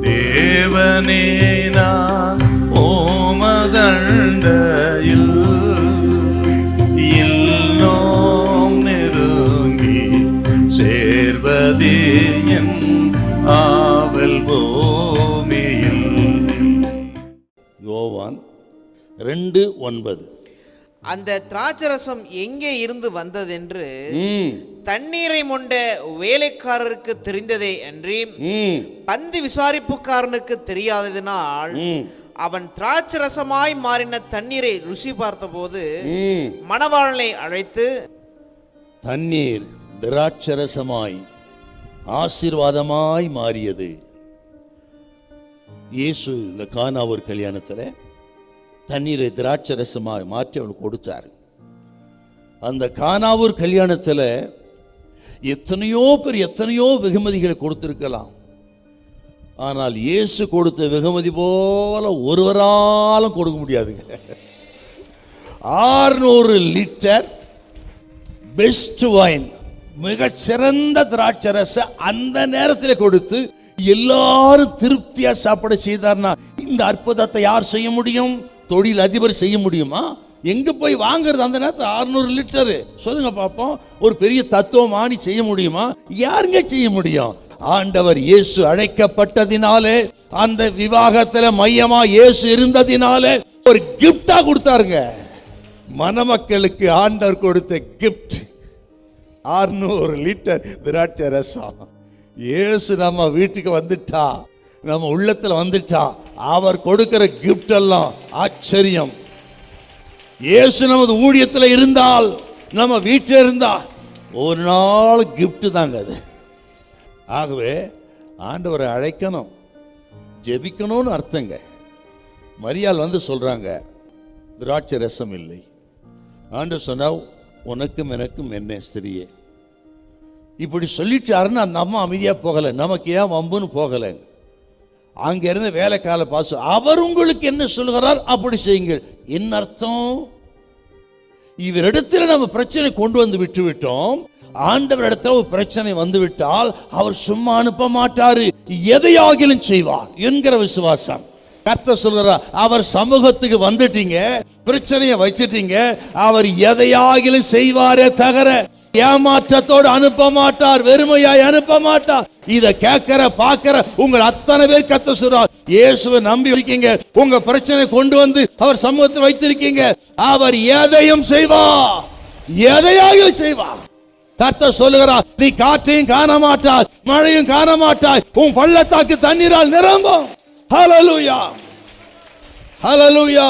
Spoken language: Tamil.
தேவனே நான் ஓமதண்டையில் இன்னும் நெருங்கி சேர்வதே என் ஆவல் பூமியில். யோவான் 2:9. அந்த திராட்சரசம் எங்கே இருந்து வந்ததென்று தண்ணீரை மொண்ட வேலைக்காரருக்கு தெரிந்ததே அன்றி பந்தி விசாரிப்புக்காரனுக்கு தெரியாததினால் அவன் திராட்சரசமாய் மாறின தண்ணீரை ருசி பார்த்தபோது மணவாளனை அழைத்து, தண்ணீர் திராட்சரசமாய் ஆசீர்வாதமாய் மாறியது. இயேசு இந்த கானாவூர் கல்யாணத்தில் தண்ணீரை திராட்சரசமாய் மாற்றி அவனுக்கு கொடுத்தார். அந்த கானாவூர் கல்யாணத்தில் எத்தனையோ பேர் எத்தனையோ வெகுமதிகளை கொடுத்திருக்கலாம். ஆனால் இயேசு கொடுத்த வெகுமதி போல ஒருவராலும் கொடுக்க முடியாதுங்க. 600 லிட்டர் பெஸ்ட் வைன், மிகச்சிறந்த திராட்சரச அந்த நேரத்தில் கொடுத்து எல்லாரும் திருப்தியா சாப்பிட செய்தார்னா இந்த அற்புதத்தை யார் செய்ய முடியும்? தொழில் அதிபர் செய்ய முடியுமா? எங்க போய் வாங்குறது? அந்த நேரத்தில் 600 லிட்டர் சொல்லுங்க பார்ப்போம். ஒரு பெரிய தத்துவமானி செய்ய முடியுமா? யாருங்க செய்ய முடியும்? ஆண்டவர் இயேசு அழைக்கப்பட்டதினாலே, அந்த விவாகத்துல மையமா இயேசு இருந்ததினாலே ஒரு கிஃப்டா கொடுத்தாருங்க. மணமக்களுக்கு ஆண்டவர் கொடுத்த கிஃப்ட் 600 லிட்டர் திராட்சை ரசம். இயேசு நம்ம வீட்டுக்கு வந்துட்டா, நம்ம உள்ளத்துல வந்துட்டா, அவர் கொடுக்கிற கிஃப்ட் எல்லாம் ஆச்சரியம். இயேசு நமது ஊழியத்தில் இருந்தால், நம்ம வீட்டில் இருந்தால் ஒரு நாள் கிஃப்ட் தாங்க அது. ஆகவே ஆண்டவரை அழைக்கணும், ஜெபிக்கணும்னு அர்த்தங்க. மரியாள் வந்து சொல்றாங்க திராட்சை ரசம் இல்லை. ஆண்டவர் சொன்னா உனக்கும் எனக்கும் என்ன ஸ்திரியே, இப்படி சொல்லிட்டாருன்னு அந்த அம்மா அமைதியா போகல. நமக்கு ஏன் வம்புன்னு போகல. அங்க இருந்து வேலைக்கால பாசு, அவர் உங்களுக்கு என்ன சொல்கிறார் அப்படி செய்யுங்கள். என்ன அர்த்தம்? இவரிடத்தில் நம்ம பிரச்சனை கொண்டு வந்து விட்டு விட்டோம். ஆண்டவர் இடத்துல ஒரு பிரச்சனை வந்து விட்டால் அவர் சும்மா அனுப்ப மாட்டாரு, எதையாகிலும் செய்வார் என்கிற விசுவாசம். கர்த்தர் சொல்கிறார், அவர் சமூகத்துக்கு வந்துட்டீங்க, பிரச்சனையை வச்சிட்டீங்க, அவர் எதையாகிலும் செய்வாரே தவிர ஏமாற்றத்தோடு அனுப்ப மாட்டார், வெறுமையாய் அனுப்ப மாட்டார். இத கேட்கிற பார்க்கிற உங்கள் அத்தனை பேர் கர்த்தர் சொல்றார், இயேசுவை நம்பி இருக்கீங்க, உங்க பிரச்சனை கொண்டு வந்து அவர் சமூகத்தில் வைத்திருக்கீங்க, அவர் எதையும் செய்வார், எதையாகிலும் செய்வார். கர்த்தர் சொல்லுகிறார், நீ காற்றையும் காண மாட்டாய், மழையும் காண மாட்டாய், உன் பள்ளத்தாக்கு தண்ணீரால் நிரம்பும். ஹல்லேலூயா, ஹல்லேலூயா.